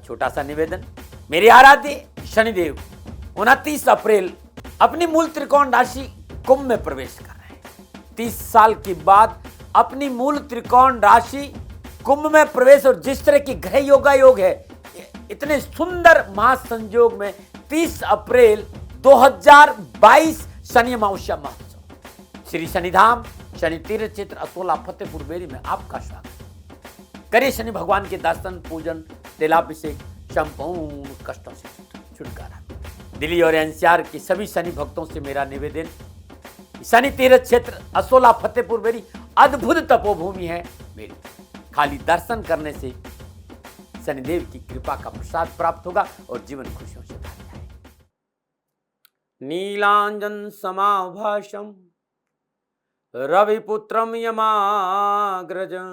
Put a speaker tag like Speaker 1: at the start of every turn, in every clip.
Speaker 1: छोटा सा निवेदन, मेरे आराध्य शनिदेव 29 अप्रैल अपनी मूल त्रिकोण राशि कुंभ में प्रवेश कर रहे हैं। 30 साल के बाद अपनी मूल त्रिकोण राशि कुंभ में प्रवेश, और जिस तरह की ग्रह योग है, इतने सुंदर महासंयोग में 30 अप्रैल 2022 शनि अमावस्या महोत्सव श्री शनिधाम शनि तीर्थ क्षेत्र असोला फतेहपुर बेरी में आपका स्वागत। करिए शनि भगवान के दर्शन, पूजन, तेलाभिषेक, संपूर्ण कष्टों से छुटकारा। दिल्ली और एनसीआर के सभी शनि भक्तों से मेरा निवेदन, शनि तीर्थ क्षेत्र असोला फतेहपुर बेरी अद्भुत तपोभूमि है मेरी। खाली दर्शन करने से शनिदेव की कृपा का प्रसाद प्राप्त होगा और जीवन खुशियों से भर जाएगा। नीलांजन समाभाषम रविपुत्रम यमाग्रजं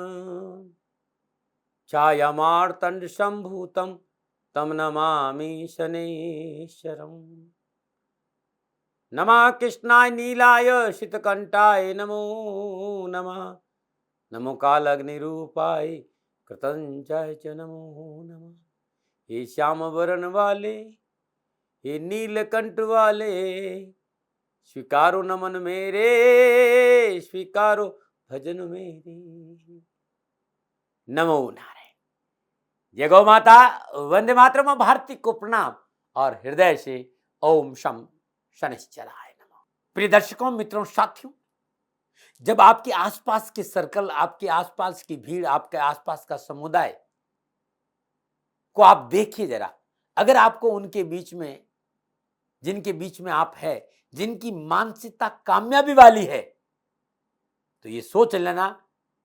Speaker 1: छायामार्तंड संभूतम तम नमामि शनेश्वरम। नमः कृष्णाय नीलाय शीतकंठाय नमो नमः। नमो कालाग्निरूपाय कृतंचाय च नमो नमः। हे श्याम वरण वाले, हे नीलकंठ वाले, स्वीकारो नमन मेरे, स्वीकारो भजन मेरे। नमो नारायण। जय गौ माता, वंदे मातरम, भारती को प्रणाम और हृदय से ओम शम शनिश्चराय नमः। प्रिय दर्शकों, मित्रों, साथियों, जब आपके आसपास के सर्कल, आपके आसपास की भीड़, आपके आसपास का समुदाय को आप देखिए जरा, अगर आपको उनके बीच में, जिनके बीच में आप है, जिनकी मानसिकता कामयाबी वाली है, तो ये सोच लेना,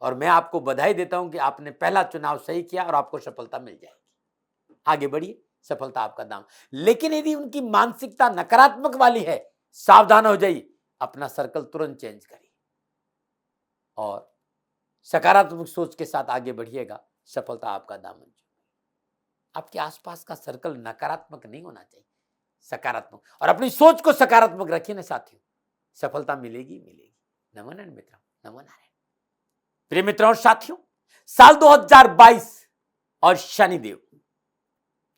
Speaker 1: और मैं आपको बधाई देता हूं कि आपने पहला चुनाव सही किया और आपको सफलता मिल जाएगी। आगे बढ़िए, सफलता आपका दाम। लेकिन यदि उनकी मानसिकता नकारात्मक वाली है, सावधान हो जाइए, अपना सर्कल तुरंत चेंज करिए और सकारात्मक सोच के साथ आगे बढ़िएगा, सफलता आपका दामन। आपके आसपास का सर्कल नकारात्मक नहीं होना चाहिए, सकारात्मक, और अपनी सोच को सकारात्मक रखिए ना साथियों, सफलता मिलेगी मिलेगी। नमो नारायण मित्रों, नमो नारायण। प्रिय मित्रों और साथियों, साल 2022 और शनिदेव,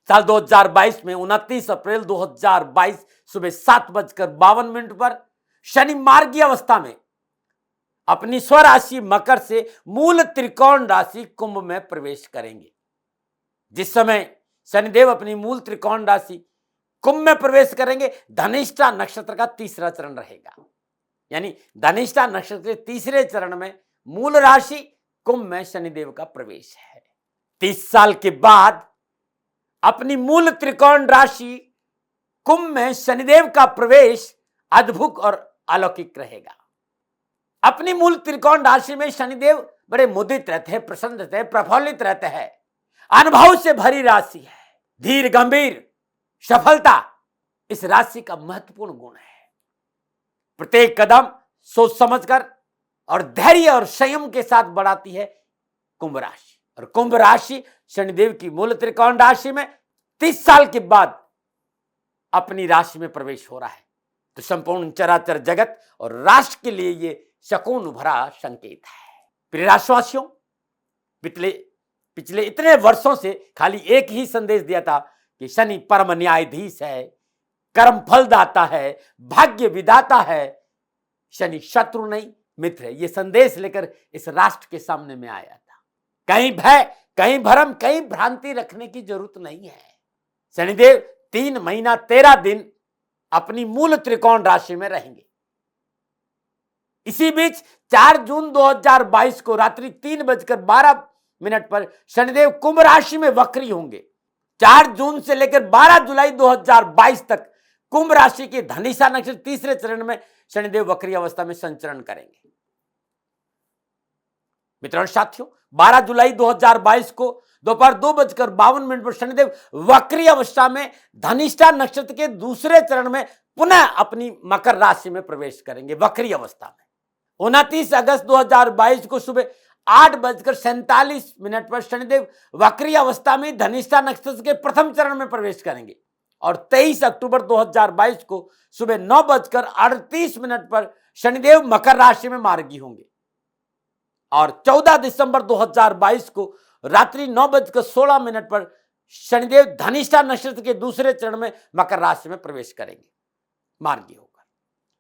Speaker 1: साल 2022 में 29 अप्रैल 2022 सुबह 7:52 पर शनि मार्गीय अवस्था में अपनी स्वराशि मकर से मूल त्रिकोण राशि कुंभ में प्रवेश करेंगे। जिस समय शनिदेव अपनी मूल त्रिकोण राशि कुंभ में प्रवेश करेंगे, धनिष्ठा नक्षत्र का तीसरा चरण रहेगा। यानी धनिष्ठा नक्षत्र के तीसरे चरण में मूल राशि कुंभ में शनिदेव का प्रवेश है। 30 साल के बाद अपनी मूल त्रिकोण राशि कुंभ में शनिदेव का प्रवेश अद्भुत और अलौकिक रहेगा। अपनी मूल त्रिकोण राशि में शनिदेव बड़े मुदित रहते हैं, प्रसन्न रहते हैं, प्रफुल्लित रहते हैं। अनुभव से भरी राशि है, धीर गंभीर सफलता इस राशि का महत्वपूर्ण गुण है। प्रत्येक कदम सोच समझकर और धैर्य और संयम के साथ बढ़ाती है कुंभ राशि। और कुंभ राशि शनिदेव की मूल त्रिकोण राशि में 30 साल के बाद अपनी राशि में प्रवेश हो रहा है, तो संपूर्ण चराचर जगत और राष्ट्र के लिए ये शकुन भरा संकेत है। प्रिय राशिवासियों, पिछले इतने वर्षों से खाली एक ही संदेश दिया था कि शनि परम न्यायाधीश है, कर्म फल दाता है, भाग्य विदाता है, शनि शत्रु नहीं मित्र है। ये संदेश लेकर इस राष्ट्र के सामने में आया था। कहीं भय, कहीं भ्रम, कहीं भ्रांति रखने की जरूरत नहीं है। शनिदेव 3 महीना 13 दिन अपनी मूल त्रिकोण राशि में रहेंगे। इसी बीच 4 जून 2022 को रात्रि 3:12 पर शनिदेव कुंभ राशि में वक्री होंगे। 4 जून से लेकर 12 जुलाई 2022 तक कुंभ राशि के धनिष्ठा नक्षत्र तीसरे चरण में शनिदेव वक्री अवस्था में संचरण करेंगे। मित्रों और साथियों, 12 जुलाई 2022 को दोपहर 2:52 पर शनिदेव वक्री अवस्था में धनिष्ठा नक्षत्र के दूसरे चरण में पुनः अपनी मकर राशि में प्रवेश करेंगे वक्री अवस्था में। 29 अगस्त 2022 को सुबह 8:47 पर शनिदेव वक्री अवस्था में धनिष्ठा नक्षत्र के प्रथम चरण में प्रवेश करेंगे और 23 अक्टूबर 2022 को सुबह 9:38 पर शनिदेव मकर राशि में मार्गी होंगे और 14 दिसंबर 2022 को रात्रि 9:16 पर शनिदेव धनिष्ठा नक्षत्र के दूसरे चरण में मकर राशि में प्रवेश करेंगे मार्गी होकर।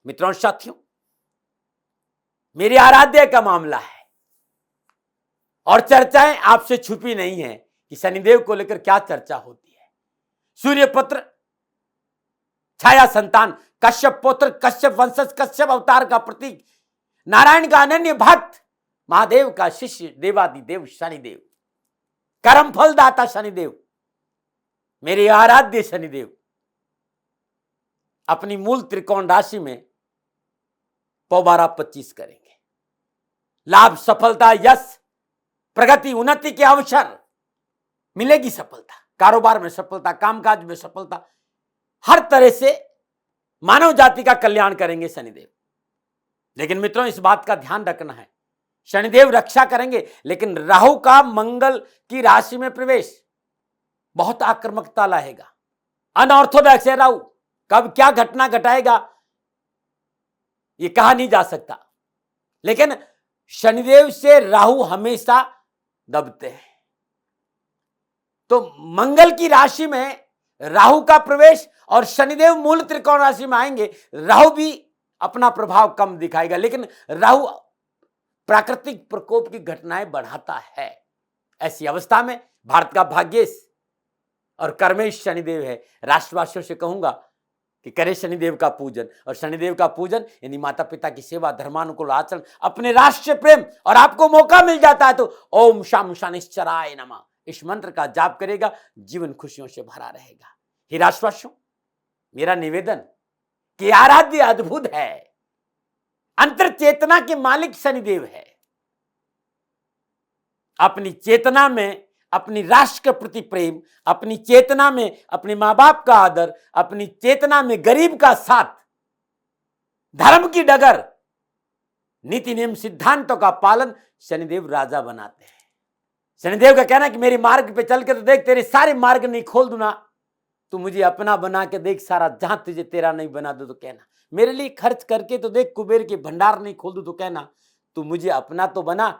Speaker 1: मित्रों साथियों, मेरी आराध्य का मामला है और चर्चाएं आपसे छुपी नहीं है कि शनिदेव को लेकर क्या चर्चा होती है। सूर्य पुत्र, छाया संतान, कश्यप पुत्र, कश्यप वंशज, कश्यप अवतार का प्रतीक, नारायण का अनन्य भक्त, महादेव का शिष्य, देवादिदेव शनिदेव, कर्म फल दाता शनिदेव, मेरे आराध्य शनिदेव अपनी मूल त्रिकोण राशि में पौबारा 25 करेंगे। लाभ, सफलता, यश, प्रगति, उन्नति के अवसर मिलेगी। सफलता, कारोबार में सफलता, कामकाज में सफलता, हर तरह से मानव जाति का कल्याण करेंगे शनिदेव। लेकिन मित्रों, इस बात का ध्यान रखना है, शनिदेव रक्षा करेंगे, लेकिन राहु का मंगल की राशि में प्रवेश बहुत आक्रामकता लाएगा। अनऑर्थोडॉक्स है राहु, कब क्या घटना घटाएगा ये कहा नहीं जा सकता। लेकिन शनिदेव से राहु हमेशा दबते हैं। तो मंगल की राशि में राहु का प्रवेश और शनिदेव मूल त्रिकोण राशि में आएंगे। राहु भी अपना प्रभाव कम दिखाएगा, लेकिन राहु प्राकृतिक प्रकोप की घटनाएं बढ़ाता है। ऐसी अवस्था में भारत का भाग्येश और कर्मेश शनिदेव है। राष्ट्रवासियों से कहूंगा कि करे शनिदेव का पूजन, और शनिदेव का पूजन यानी माता पिता की सेवा, धर्मानुकूल आचरण, अपने राष्ट्र प्रेम, और आपको मौका मिल जाता है तो ओम शम शनिश्चराय नमः इस मंत्र का जाप करेगा, जीवन खुशियों से भरा रहेगा। हे राष्ट्रवासियों, मेरा निवेदन कि आराध्य अद्भुत है, अंतर चेतना के मालिक शनिदेव है। अपनी चेतना में अपनी राष्ट्र के प्रति प्रेम, अपनी चेतना में अपने मां बाप का आदर, अपनी चेतना में गरीब का साथ, धर्म की डगर, नीति नियम सिद्धांतों का पालन शनिदेव राजा बनाते हैं। शनिदेव का कहना है कि मेरे मार्ग पे चल के तो देख, तेरे सारे मार्ग नहीं खोल दूंगा, तू मुझे अपना बना के देख, सारा जहां तुझे तेरा नहीं बना दो तो कहना, मेरे लिए खर्च करके तो देख, कुबेर के भंडार नहीं खोल दू तो कहना, तू मुझे अपना तो बना,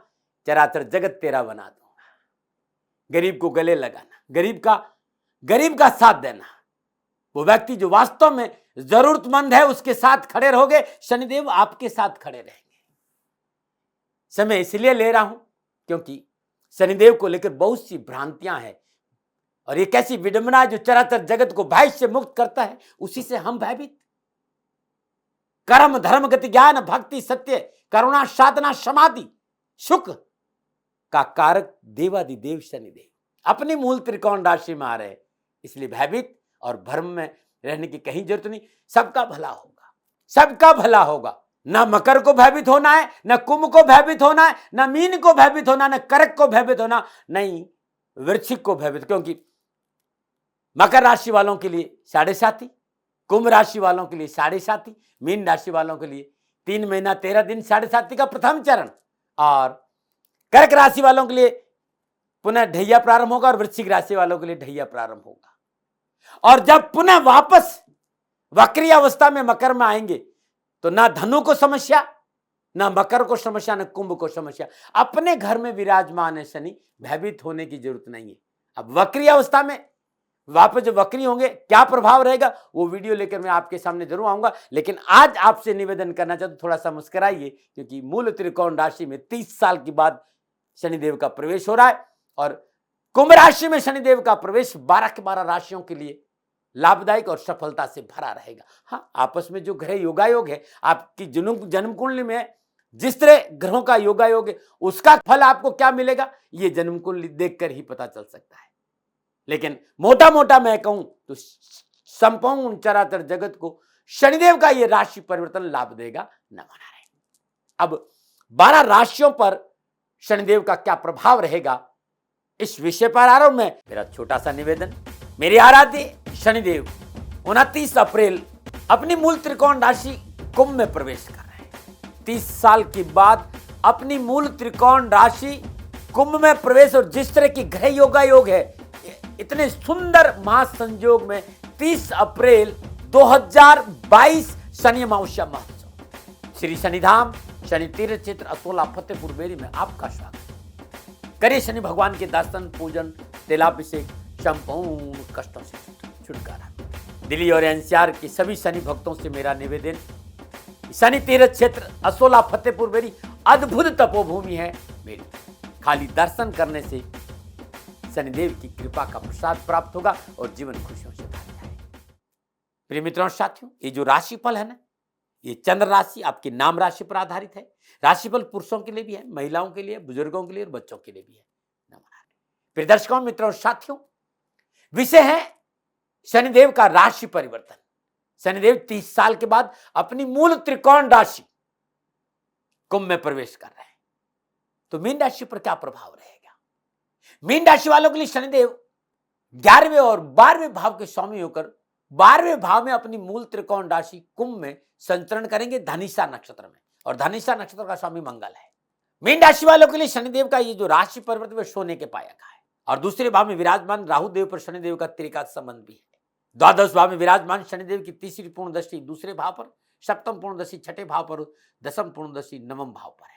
Speaker 1: चराचर जगत तेरा बना दूंगा। गरीब को गले लगाना, गरीब का साथ देना, वो व्यक्ति जो वास्तव में जरूरतमंद है उसके साथ खड़े रहोगे, शनिदेव आपके साथ खड़े रहेंगे। समय इसलिए ले रहा हूं क्योंकि शनिदेव को लेकर बहुत सी भ्रांतियां हैं, और एक ऐसी विडंबना जो चराचर जगत को भय से मुक्त करता है, उसी से हम भयभीत। कर्म, धर्म, गति, ज्ञान, भक्ति, सत्य, करुणा, साधना, समाधि, सुख का कारक देवादिदेव शनिदेव अपनी मूल त्रिकोण राशि में आ रहे, इसलिए भयभीत और भ्रम में रहने की कहीं जरूरत नहीं। सबका भला होगा, सबका भला होगा। ना मकर को भयभीत होना है, ना कुंभ को भयभीत होना है, ना मीन को भयभीत होना, ना कर्क को भयभीत होना, नहीं वृश्चिक को भयभीत, क्योंकि मकर राशि वालों के लिए 7.5, कुंभ राशि वालों के लिए 7.5, मीन राशि वालों के लिए 3 महीना 13 दिन 7.5 का प्रथम चरण, और कर्क राशि वालों के लिए पुनः ढैया प्रारंभ होगा, और वृश्चिक राशि वालों के लिए ढैया प्रारंभ होगा। और जब पुनः वापस वक्री अवस्था में मकर में आएंगे तो ना धनु को समस्या, ना मकर को समस्या, ना कुंभ को समस्या। अपने घर में विराजमान है शनि, भयभीत होने की जरूरत नहीं है। अब वक्री अवस्था में वापस जब वक्री होंगे क्या प्रभाव रहेगा, वो वीडियो लेकर मैं आपके सामने जरूर आऊंगा। लेकिन आज आपसे निवेदन करना चाहता हूं, थोड़ा सा मुस्कुराइए, क्योंकि मूल त्रिकोण राशि में 30 साल के बाद शनिदेव का प्रवेश हो रहा है, और कुंभ राशि में शनिदेव का प्रवेश 12 के 12 राशियों के लिए लाभदायक और सफलता से भरा रहेगा। हाँ, आपस में जो ग्रह योगायोग है, आपकी जन्म कुंडली में जिस तरह ग्रहों का योगायोग है, उसका फल आपको क्या मिलेगा ये जन्म कुंडली देखकर ही पता चल सकता है। लेकिन मोटा मोटा मैं कहूं तो संपूर्ण चराचर जगत को शनिदेव का ये राशि परिवर्तन लाभ देगा, न बना रहे। अब 12 राशियों पर शनिदेव का क्या प्रभाव रहेगा, इस विषय पर आ रहा हूं मैं। मेरा छोटा सा निवेदन, मेरे आराध्य शनिदेव 29 अप्रैल अपनी मूल त्रिकोण राशि कुंभ में प्रवेश कर रहे हैं। 30 साल के बाद अपनी मूल त्रिकोण राशि कुंभ में प्रवेश, और जिस तरह की ग्रह योगायोग है, इतने सुंदर महासंयोग में 30 अप्रैल 2022 शनि अमावस्या महोत्सव श्री शनिधाम शनि तीर्थ क्षेत्र अतोला फतेहपुर बेरी में आपका स्वागत। करिए शनि भगवान के दर्शन, पूजन, तेलाभिषेक, संपूर्ण कष्टों से छुटकारा। दिल्ली और एनसीआर के सभी शनि भक्तों से मेरा निवेदन, शनि तीर्थ क्षेत्र असोला फतेहपुर मेरी अद्भुत तपोभूमि है। मेरी खाली दर्शन करने से शनिदेव की कृपा का प्रसाद प्राप्त होगा और जीवन खुशियों से भर जाएगा। प्रिय मित्रों और साथियों, ये जो राशिफल है ना, ये चंद्र राशि आपकी नाम राशि पर आधारित है। राशिफल पुरुषों के लिए भी है, महिलाओं के लिए, बुजुर्गों के लिए और बच्चों के लिए भी है। प्रिय दर्शकों, मित्रों और साथियों, विषय है शनिदेव का राशि परिवर्तन। शनिदेव 30 साल के बाद अपनी मूल त्रिकोण राशि कुंभ में प्रवेश कर रहे हैं, तो मीन राशि पर क्या प्रभाव रहेगा? मीन राशि वालों के लिए शनिदेव 11वें और 12वें भाव के स्वामी होकर 12वें भाव में अपनी मूल त्रिकोण राशि कुंभ में संचरण करेंगे धनिष्ठा नक्षत्र में, और धनिष्ठा नक्षत्र का स्वामी मंगल है। मीन राशि वालों के लिए शनिदेव का ये जो राशि परिवर्तन वह सोने के पाया का है, और दूसरे भाव में विराजमान राहु देव पर शनिदेव का त्रिका संबंध भी है। द्वादश भाव में विराजमान शनिदेव की तीसरी पूर्ण दृष्टि दूसरे भाव पर, सप्तम पूर्ण दृष्टि छठे भाव पर, दसम पूर्ण दृष्टि नवम भाव पर है।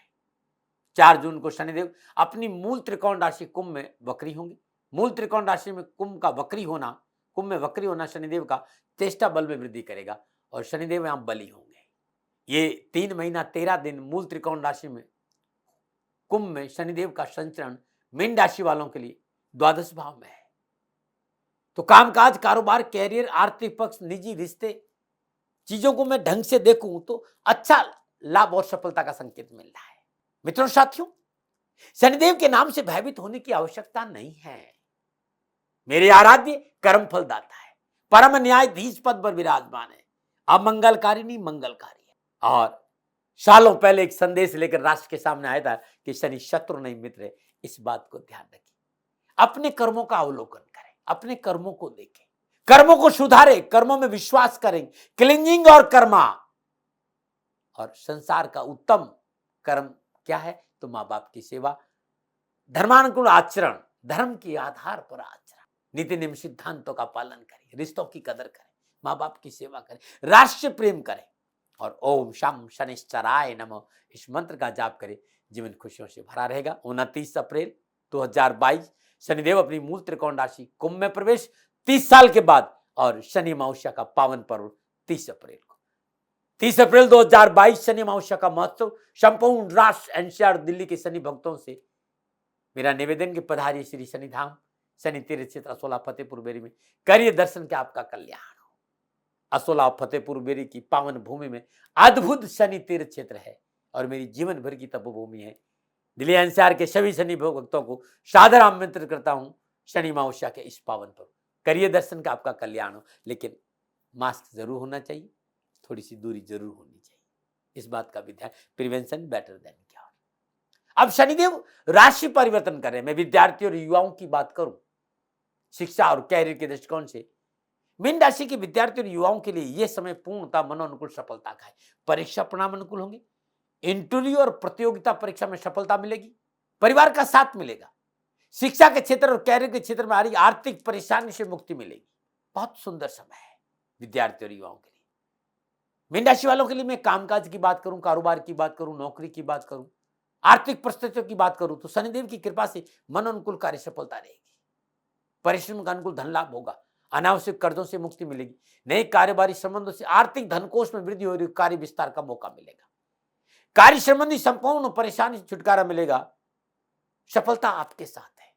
Speaker 1: 4 जून को शनिदेव अपनी मूल त्रिकोण राशि कुंभ में वक्री होंगे। मूल त्रिकोण राशि में कुंभ में वक्री होना शनिदेव का चेष्टा बल में वृद्धि करेगा और शनिदेव यहां बली होंगे। ये 3 महीना 13 दिन मूल त्रिकोण राशि में कुंभ में शनिदेव का संचरण मीन राशि वालों के लिए द्वादश भाव में है। तो कामकाज, कारोबार, कैरियर, आर्थिक पक्ष, निजी रिश्ते, चीजों को मैं ढंग से देखूं तो अच्छा लाभ और सफलता का संकेत मिल रहा है। मित्रों साथियों, शनिदेव के नाम से भयभीत होने की आवश्यकता नहीं है। मेरे आराध्य कर्म फल दाता है, परम न्यायाधीश पद पर विराजमान है, अमंगलकारी नहीं मंगलकारी है। और सालों पहले एक संदेश लेकर राष्ट्र के सामने आया था कि शनि शत्रु नहीं मित्र है। इस बात को ध्यान रखिए, अपने कर्मों का अवलोकन करें, अपने कर्मों को देखें, कर्मों को सुधारें, कर्मों में विश्वास करें, क्लींजिंग और कर्मा। और संसार का उत्तम कर्म क्या है? तो माँ बाप की सेवा, धर्मानुकूल आचरण, धर्म के आधार पर आचरण, नीति नियम सिद्धांतों का पालन करें, रिश्तों की कदर करें, माँ बाप की सेवा करें, राष्ट्र प्रेम करें और ओम शम शनिश्चराय नमः इस मंत्र का जाप करें। जीवन खुशियों से भरा रहेगा। 29 अप्रैल 2022 शनिदेव अपनी मूल त्रिकोण राशि कुंभ में प्रवेश 30 साल के बाद, और शनि अमावस्या का पावन पर्व 30 अप्रैल को। 30 अप्रैल 2022 शनि अमावस्या का महोत्सव। संपूर्ण राष्ट्र एनसीआर दिल्ली के शनि भक्तों से मेरा निवेदन के पधारिए श्री शनिधाम शनि तीर्थ क्षेत्र असोला फतेहपुर बेरी में, करिए दर्शन के आपका कल्याण हो। असोला फतेहपुर बेरी की पावन भूमि में अद्भुत शनि तीर्थ क्षेत्र है और मेरी जीवन भर की तपोभूमि है। दिल्ली एनसीआर के सभी शनि भक्तों को सादर आमंत्रित करता हूं शनि अमावस्या के इस पावन पर, करिए दर्शन का आपका कल्याण हो। लेकिन मास्क जरूर होना चाहिए, थोड़ी सी दूरी जरूर होनी चाहिए, इस बात का भी ध्यान, प्रिवेंशन बेटर देन क्योर। अब शनिदेव राशि परिवर्तन कर रहे हैं। मैं विद्यार्थियों और युवाओं की बात करूं, शिक्षा और कैरियर के दृष्टिकोण से मीन राशि के विद्यार्थियों और युवाओं के लिए यह समय पूर्णतः मनोनुकूल सफलता का है। परीक्षा परिणाम अनुकूल होंगे, इंटरव्यू और प्रतियोगिता परीक्षा में सफलता मिलेगी, परिवार का साथ मिलेगा, शिक्षा के क्षेत्र और कैरियर के क्षेत्र में आ रही आर्थिक परेशानी से मुक्ति मिलेगी। बहुत सुंदर समय है विद्यार्थियों और युवाओं के लिए। मीन राशि वालों के लिए मैं कामकाज की बात करूं, कारोबार की बात करूं, नौकरी की बात करूं, आर्थिक परिस्थितियों की बात करूं तो शनिदेव की कृपा से मन अनुकूल कार्य सफलता रहेगी, परिश्रम का अनुकूल धन लाभ होगा, अनावश्यक कर्जों से मुक्ति मिलेगी, नए कारोबारी संबंधों से आर्थिक धनकोष में वृद्धि हो रही, कार्य विस्तार का मौका मिलेगा, कार्य संबंधी संपूर्ण परेशानी से छुटकारा मिलेगा, सफलता आपके साथ है।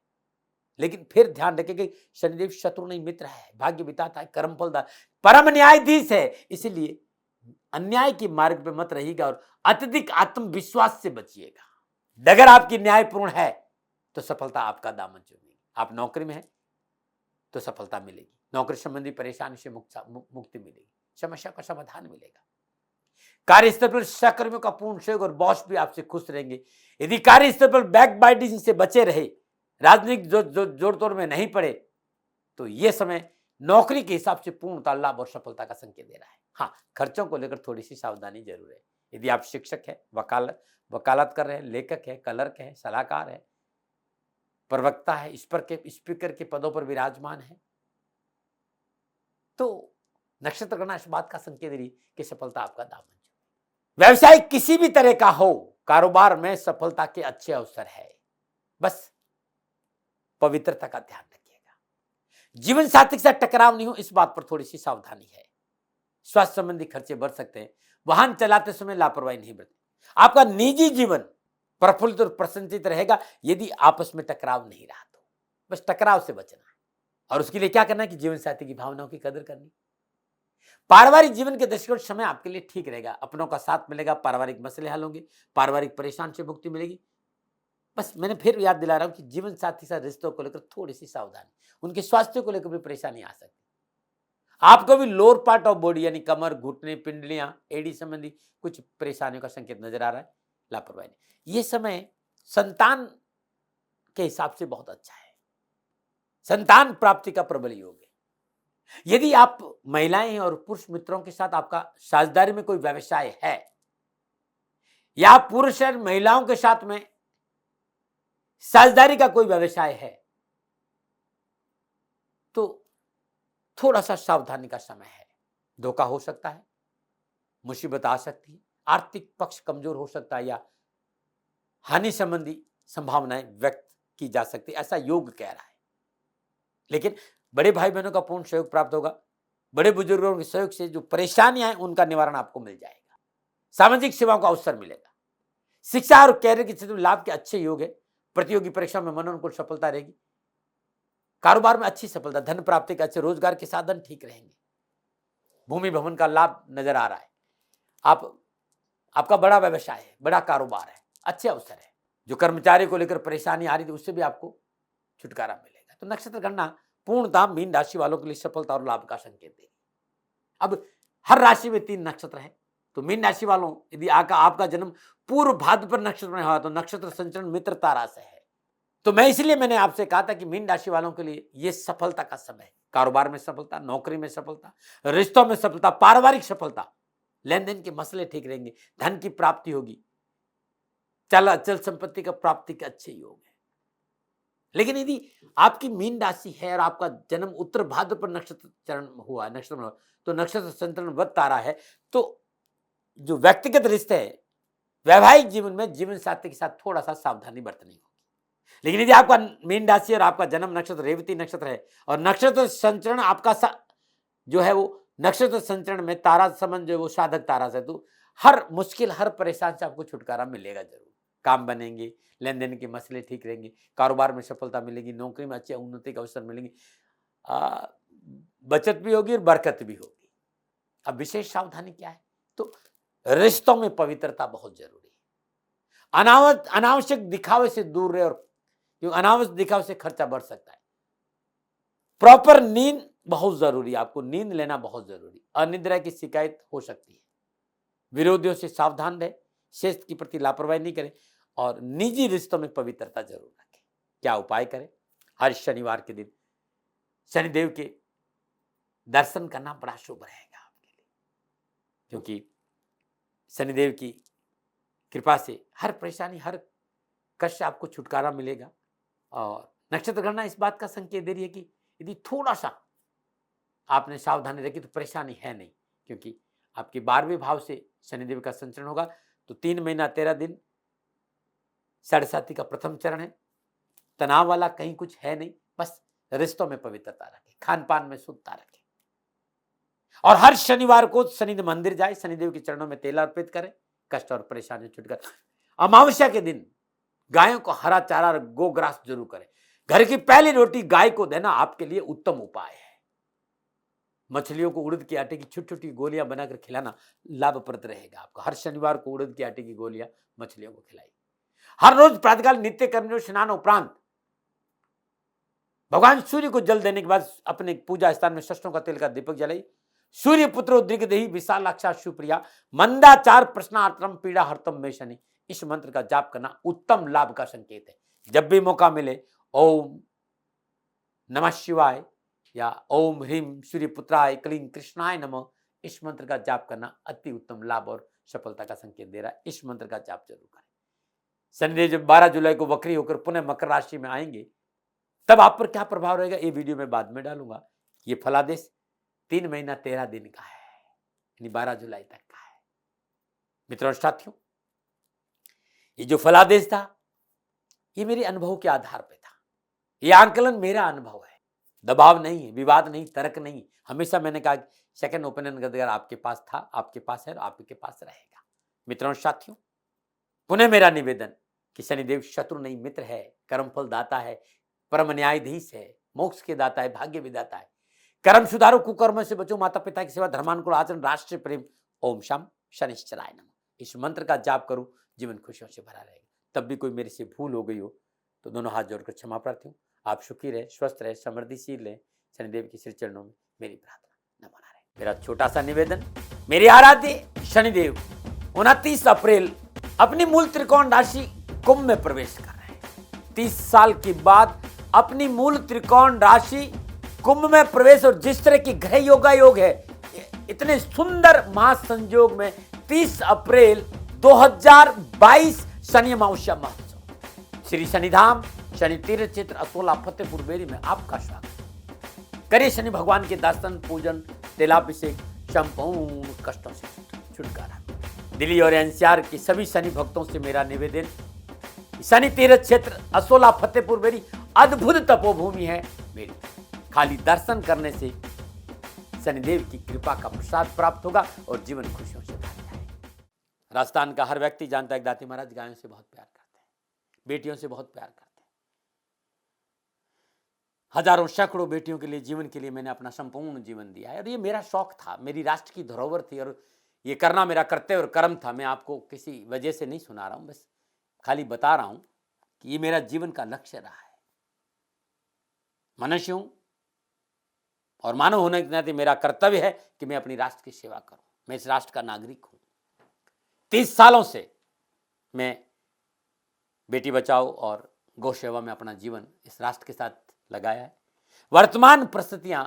Speaker 1: लेकिन फिर ध्यान रखें शनिदेव शत्रु नहीं मित्र है, भाग्य विधाता है, कर्म फलदाता, परम न्यायाधीश है, इसलिए अन्याय के मार्ग पे मत रहिएगा और अत्यधिक आत्मविश्वास से बचिएगा। अगर आपकी न्यायपूर्ण है तो सफलता आपका दामन चूमेगी। आप नौकरी में है तो सफलता मिलेगी, नौकरी संबंधी परेशानी से मुक्ति मिलेगी, समस्या का समाधान मिलेगा। कार्यस्थल पर सहकर्मियों का पूर्ण सहयोग और बॉस भी आपसे खुश रहेंगे। यदि कार्यस्थल पर बैक बाइटिंग से बचे रहे, राजनीतिक जोड़ तोड़ में नहीं पड़े, तो यह समय नौकरी के हिसाब से पूर्णतः लाभ और सफलता का संकेत दे रहा है। हाँ, खर्चों को लेकर थोड़ी सी सावधानी जरूर है। यदि आप शिक्षक है, वकालत कर रहे हैं, लेखक है, क्लर्क है, सलाहकार है, प्रवक्ता है, स्पीकर के पदों पर विराजमान है, तो नक्षत्र गणना इस बात का संकेत दे रही कि सफलता आपका दामन। व्यवसाय किसी भी तरह का हो, कारोबार में सफलता के अच्छे अवसर है, बस पवित्रता का ध्यान रखिएगा। जीवन साथी के साथ टकराव नहीं हो, इस बात पर थोड़ी सी सावधानी है। स्वास्थ्य संबंधी खर्चे बढ़ सकते हैं। वाहन चलाते समय लापरवाही नहीं बरतें। आपका निजी जीवन प्रफुल्लित और प्रसन्नचित रहेगा यदि आपस में टकराव नहीं रहा तो। बस टकराव से बचना है और उसके लिए क्या करना है कि जीवन साथी की भावनाओं की कदर करनी। पारिवारिक जीवन के दृष्टिकोण समय आपके लिए ठीक रहेगा। अपनों का साथ मिलेगा, पारिवारिक मसले हल होंगे, पारिवारिक परेशान से मुक्ति मिलेगी। बस मैंने फिर याद दिला रहा हूं कि जीवन साथी से रिश्तों को लेकर थोड़ी सी सावधानी, उनके स्वास्थ्य को लेकर भी परेशानी आ सकती है। आपको भी लोअर पार्ट ऑफ बॉडी यानी कमर, घुटने, पिंडलियां, एडी संबंधी कुछ परेशानियों का संकेत नजर आ रहा है। लापरवाही नहीं। ये समय संतान के हिसाब से बहुत अच्छा है। संतान प्राप्ति का प्रबल योग है। यदि आप महिलाएं हैं और पुरुष मित्रों के साथ आपका साझेदारी में कोई व्यवसाय है या पुरुष और महिलाओं के साथ में साझेदारी का कोई व्यवसाय है तो थोड़ा सा सावधानी का समय है। धोखा हो सकता है, मुसीबत आ सकती है, आर्थिक पक्ष कमजोर हो सकता है या हानि संबंधी संभावनाएं व्यक्त की जा सकती है, ऐसा योग कह रहा है। लेकिन बड़े भाई बहनों का पूर्ण सहयोग प्राप्त होगा। बड़े बुजुर्गों के सहयोग से जो परेशानियां हैं उनका निवारण आपको मिल जाएगा। सामाजिक सेवाओं का अवसर मिलेगा। शिक्षा और कैरियर के क्षेत्र में लाभ के अच्छे योग है। प्रतियोगी परीक्षा में मनोनुकूल सफलता रहेगी। कारोबार में अच्छी सफलता, धन प्राप्ति के अच्छे रोजगार के साधन ठीक रहेंगे। भूमि भवन का लाभ नजर आ रहा है। आपका बड़ा व्यवसाय है, बड़ा कारोबार है, अच्छे अवसर है। जो कर्मचारी को लेकर परेशानी आ रही थी उससे भी आपको छुटकारा मिलेगा। तो नक्षत्र गणना पूर्णतः मीन राशि वालों के लिए सफलता और लाभ का संकेत देगी। अब हर राशि में 3 नक्षत्र है तो मीन राशि वालों यदि आपका जन्म पूर्व भाद्रपद नक्षत्र में हुआ तो नक्षत्र संचरण मित्र तारा से है। तो मैंने आपसे कहा था कि मीन राशि वालों के लिए यह सफलता का समय है। कारोबार में सफलता, नौकरी में सफलता, रिश्तों में सफलता, पारिवारिक सफलता, लेन देन के मसले ठीक रहेंगे, धन की प्राप्ति होगी, अचल संपत्ति का प्राप्ति के अच्छे योग है। लेकिन यदि आपकी मीन राशि है और आपका जन्म उत्तर भाद्रपद नक्षत्र चरण हुआ, नक्षत्र में, तो नक्षत्र संचरण वध तारा है, तो जो व्यक्तिगत रिश्ते है, वैवाहिक जीवन में जीवन साथी के साथ थोड़ा सा सावधानी बरतनी होगी। लेकिन यदि आपका मीन राशि और आपका जन्म नक्षत्र रेवती नक्षत्र है और नक्षत्र संचरण आपका जो है वो नक्षत्र संचरण में तारा संबंध जो है वो साधक तारा से, तो हर मुश्किल, हर परेशान से आपको छुटकारा मिलेगा जरूर। काम बनेंगे, लेन देन के मसले ठीक रहेंगे, कारोबार में सफलता मिलेगी, नौकरी में अच्छे उन्नति का अवसर मिलेंगे, बचत भी होगी और बरकत भी होगी। अब विशेष सावधानी क्या है? तो रिश्तों में पवित्रता बहुत जरूरी है। अनावश्यक दिखावे से दूर रहे, और क्योंकि अनावश्यक दिखावे से खर्चा बढ़ सकता है। प्रॉपर नींद बहुत जरूरी है, आपको नींद लेना बहुत जरूरी। अनिद्रा की शिकायत हो सकती है। विरोधियों से सावधान रहे, शिस्त के प्रति लापरवाही नहीं करें और निजी रिश्तों में पवित्रता जरूर रखें। क्या उपाय करें? हर शनिवार के दिन शनिदेव के दर्शन करना बड़ा शुभ रहेगा आपके लिए, क्योंकि शनिदेव की कृपा से हर परेशानी, हर कष्ट से आपको छुटकारा मिलेगा। और नक्षत्र गणना इस बात का संकेत दे रही है कि यदि थोड़ा सा आपने सावधानी रखी तो परेशानी है नहीं, क्योंकि आपके 12वें भाव से शनिदेव का संचरण होगा। तो 3 महीना 13 दिन 7.5 का प्रथम चरण है। तनाव वाला कहीं कुछ है नहीं, बस रिश्तों में पवित्रता रखें, खान पान में शुद्धता रखें और हर शनिवार को शनिदेव मंदिर जाए, शनिदेव के चरणों में तेल अर्पित करें, कष्ट और परेशानी छुटकर। अमावस्या के दिन गायों को हरा चारा और गोग्रास जरूर करें। घर की पहली रोटी गाय को देना आपके लिए उत्तम उपाय है। मछलियों को उड़द के आटे की छोटी छोटी गोलियां बनाकर खिलाना लाभप्रद रहेगा आपको। हर शनिवार को उड़द के आटे की गोलियां मछलियों को खिलाई। हर रोज प्रातःकाल नित्य कर्म स्नान उपरांत भगवान सूर्य को जल देने के बाद अपने पूजा स्थान में सरसों का तेल का दीपक जलाई। सूर्य पुत्र उद्रिक्देहि विशालाक्षा सुप्रिया मंदाचार प्रश्नार्थम पीड़ा हरतम में शनि, इस मंत्र का जाप करना उत्तम लाभ का संकेत है। जब भी मौका मिले ओम नमः शिवाय या ओम ह्रीम सूर्यपुत्राय क्लीं कृष्णाय नमः, इस मंत्र का जाप करना अति उत्तम लाभ और सफलता का संकेत दे रहा है। इस मंत्र का जाप जरूर करें। शनिदेव जब 12 जुलाई को वक्री होकर पुनः मकर राशि में आएंगे तब आप पर क्या प्रभाव रहेगा ये वीडियो में बाद में डालूंगा। ये फलादेश 3 महीना 13 दिन का है, यानी 12 जुलाई तक का है। मित्रों और साथियों, ये जो फलादेश था ये मेरे अनुभव के आधार पर था। ये आंकलन मेरा अनुभव है, दबाव नहीं है, विवाद नहीं, तर्क नहीं। हमेशा मैंने कहा सेकंड ओपिनियन अगर आपके पास था, आपके पास है और आपके पास रहेगा। मित्रों और साथियों, पुनः मेरा निवेदन कि शनिदेव शत्रु नहीं मित्र है, कर्मफल दाता है, परम न्यायाधीश है, मोक्ष के दाता है, भाग्य विदाता है। कर्म सुधारो, कुकर्म से बचो, माता पिता की सेवा, धर्मानुकूल आचरण, राष्ट्र प्रेम। ओम शम शनिश्चराय नमः। इस मंत्र का जाप करूं, जीवन खुशियों से भरा रहेगा। तब भी कोई मेरे से भूल हो गई हो तो दोनों हाथ जोड़कर क्षमा प्रार्थी हूँ। आप सुखी रहे, स्वस्थ रहे, समृद्धिशील रहे। शनिदेव के श्री चरणों में मेरी प्रार्थना, नमन रहे। मेरा छोटा सा निवेदन, मेरे आराध्य शनिदेव 29 अप्रैल अपनी मूल त्रिकोण राशि कुंभ में प्रवेश कर रहे हैं। 30 साल के बाद अपनी मूल त्रिकोण राशि कुंभ में प्रवेश, और जिस तरह की ग्रह योग है, इतने सुंदर महासंयोग में 30 अप्रैल 2022 शनि अमावस्या महोत्सव श्री शनिधाम शनि तीर्थ क्षेत्र असोला फतेहपुर बेरी में आपका स्वागत। करिए शनि भगवान के दर्शन, पूजन, तेलाभिषेक, संपूर्ण कष्टों से छुटकारा। दिल्ली और एनसीआर के सभी शनि भक्तों से मेरा निवेदन, शनि तीर्थ क्षेत्र असोला फतेहपुर बेरी अद्भुत तपोभूमि है मेरी। खाली दर्शन करने से शनिदेव की कृपा का प्रसाद प्राप्त होगा और जीवन खुशियों से भर जाएगा। राजस्थान का हर व्यक्ति जानता है कि दाती महाराज गायों से बहुत प्यार करते हैं, बेटियों से बहुत प्यार करते हैं। हजारों सैकड़ों बेटियों के लिए, जीवन के लिए मैंने अपना संपूर्ण जीवन दिया है और ये मेरा शौक था, मेरी राष्ट्र की धरोहर थी और ये करना मेरा कर्तव्य और कर्म था। मैं आपको किसी वजह से नहीं सुना रहा हूं, बस खाली बता रहा हूं कि ये मेरा जीवन का लक्ष्य रहा है। मनुष्य हूं और मानव होने के नाते मेरा कर्तव्य है कि मैं अपनी राष्ट्र की सेवा करूं। मैं इस राष्ट्र का नागरिक हूं। 30 सालों से मैं बेटी बचाओ और गौ सेवा में अपना जीवन इस राष्ट्र के साथ लगाया है। वर्तमान परिस्थितियां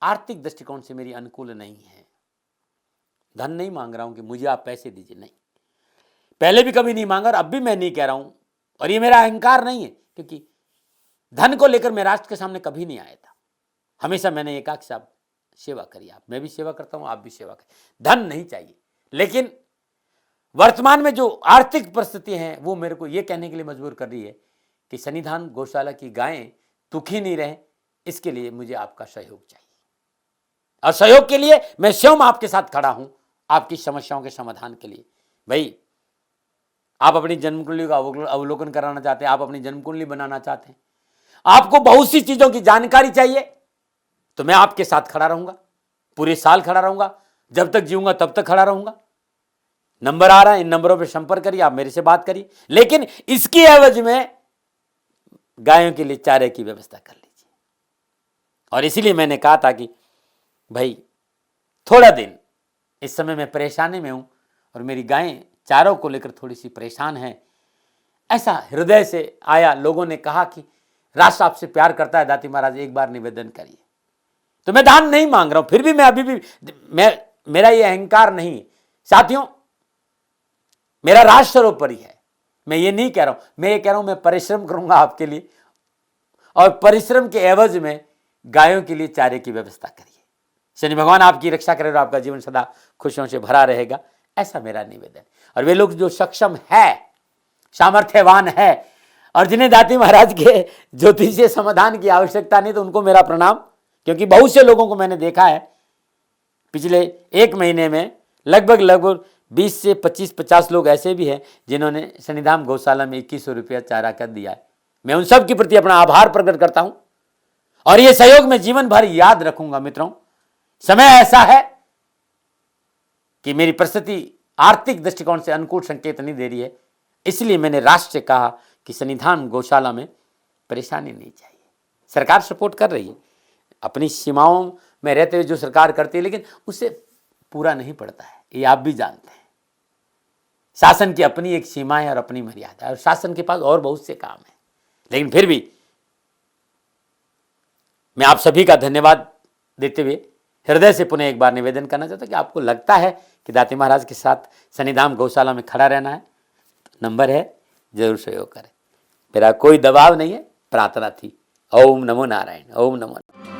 Speaker 1: आर्थिक दृष्टिकोण से मेरी अनुकूल नहीं है। धन नहीं मांग रहा हूं कि मुझे आप पैसे दीजिए, नहीं, पहले भी कभी नहीं मांगा और अब भी मैं नहीं कह रहा हूं। और ये मेरा अहंकार नहीं है, क्योंकि धन को लेकर मैं राष्ट्र के सामने कभी नहीं आया था। हमेशा मैंने एक आख साहब सेवा करी, आप, मैं भी सेवा करता हूं, आप भी सेवा करें। धन नहीं चाहिए, लेकिन वर्तमान में जो आर्थिक परिस्थिति हैं वो मेरे को ये कहने के लिए मजबूर कर रही है कि शनिधाम गौशाला की गायें दुखी नहीं रहे, इसके लिए मुझे आपका सहयोग चाहिए। और सहयोग के लिए मैं स्वयं आपके साथ खड़ा हूं, आपकी समस्याओं के समाधान के लिए। भाई, आप अपनी जन्म कुंडली का अवलोकन कराना चाहते हैं, आप अपनी जन्म कुंडली बनाना चाहते हैं, आपको बहुत सी चीजों की जानकारी चाहिए, तो मैं आपके साथ खड़ा रहूंगा, पूरे साल खड़ा रहूंगा, जब तक जीऊंगा तब तक खड़ा रहूंगा। नंबर आ रहा है, इन नंबरों पे संपर्क करिए, आप मेरे से बात करिए, लेकिन इसकी एवज में गायों के लिए चारे की व्यवस्था कर लीजिए। और इसीलिए मैंने कहा था कि भाई थोड़ा दिन, इस समय मैं परेशानी में हूं और मेरी गायें चारों को लेकर थोड़ी सी परेशान हैं। ऐसा हृदय से आया, लोगों ने कहा कि राष्ट्र आपसे प्यार करता है दाती महाराज, एक बार निवेदन करिए। तो मैं दान नहीं मांग रहा हूं, फिर भी मैं अभी भी, मेरा ये अहंकार नहीं है साथियों, मेरा राष्ट्र सर्वोपरि है। मैं ये नहीं कह रहा हूं, मैं ये कह रहा हूं मैं परिश्रम करूंगा आपके लिए, और परिश्रम के एवज में गायों के लिए चारे की व्यवस्था करिए। शनि भगवान आपकी रक्षा करे और आपका जीवन सदा खुशियों से भरा रहेगा, ऐसा मेरा निवेदन। और वे लोग जो सक्षम है, सामर्थ्यवान है और जिन्हें दाती महाराज के ज्योतिषीय समाधान की आवश्यकता नहीं, तो उनको मेरा प्रणाम। क्योंकि बहुत से लोगों को मैंने देखा है पिछले एक महीने में, लगभग 20 से 25-50 लोग ऐसे भी हैं जिन्होंने शनिधाम गौशाला में 2100 रुपया चारा कर दिया है। मैं उन सब के प्रति अपना आभार प्रकट करता हूं और ये सहयोग मैं जीवन भर याद रखूंगा। मित्रों, समय ऐसा है कि मेरी परिस्थिति आर्थिक दृष्टिकोण से अनुकूल संकेत नहीं दे रही है, इसलिए मैंने राष्ट्र से कहा कि शनिधाम गौशाला में परेशानी नहीं चाहिए। सरकार सपोर्ट कर रही है, अपनी सीमाओं में रहते हुए जो सरकार करती है, लेकिन उससे पूरा नहीं पड़ता है, ये आप भी जानते हैं। शासन की अपनी एक सीमा है और अपनी मर्यादा है, और शासन के पास और बहुत से काम है। लेकिन फिर भी मैं आप सभी का धन्यवाद देते हुए हृदय से पुनः एक बार निवेदन करना चाहता हूं कि आपको लगता है कि दाती महाराज के साथ शनिधाम गौशाला में खड़ा रहना है, तो नंबर है, जरूर सहयोग करें। मेरा कोई दबाव नहीं है, प्रार्थना थी। ओम नमो नारायण, ओम नमो।